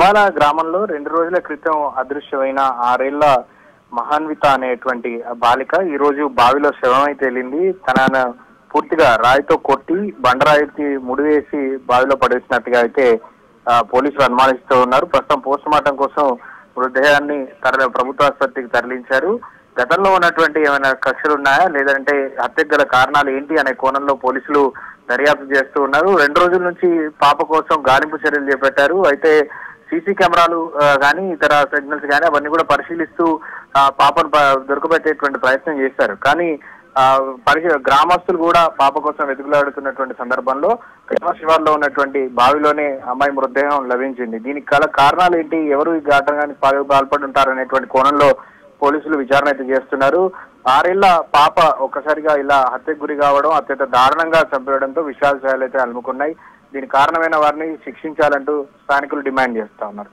దుబాల గ్రామంలో 2 రోజుల క్రితం అదృశ్యమైన 6 ఏళ్ల మహాన్విత అనేటువంటి బాలిక ఈ రోజు బావిలో శవమై తేలింది. తనను పూర్తిగా రాయితో కొట్టి బండరాయికి ముడివేసి బావిలో పడేసినట్టుగా అయితే పోలీసులు అనుమానిస్తూ ఉన్నారు. ప్రస్తుతం పోస్ట్ మార్టం కోసం మృతదేహాన్ని ప్రభుత్వ ఆసుపత్రికి తరలించారు. గతంలో ఉన్నటువంటి ఏమైనా కక్షలు ఉన్నాయా లేదంటే హత్యకు గల కారణాలు ఏంటి అనే కోణంలో పోలీసులు దర్యాప్తు చేస్తూ ఉన్నారు. 2 రోజుల నుంచి పాప కోసం గాలింపు చర్యలు చేపట్టారు. అయితే సీసీ కెమెరాలు కానీ ఇతర సిగ్నల్స్ కానీ అవన్నీ కూడా పరిశీలిస్తూ పాపను దొరకబెట్టేటువంటి ప్రయత్నం చేశారు. కానీ గ్రామస్తులు కూడా పాప కోసం వెతుకులాడుతున్నటువంటి సందర్భంలో శివార్లో ఉన్నటువంటి బావిలోనే అమ్మాయి మృతదేహం లభించింది. దీనికి గల కారణాలు ఏంటి, ఎవరు ఈ ఘటనకి పాల్పడి ఉంటారు అనేటువంటి కోణంలో పోలీసులు విచారణ అయితే చేస్తున్నారు. 6 ఏళ్ల పాప ఒక్కసారిగా ఇలా హత్యకు గురి కావడం, అత్యంత దారుణంగా చంపేయడంతో విషాదాలు అయితే అలుముకున్నాయి. దీనికి కారణమైన వారిని శిక్షించాలంటూ స్థానికులు డిమాండ్ చేస్తా ఉన్నారు.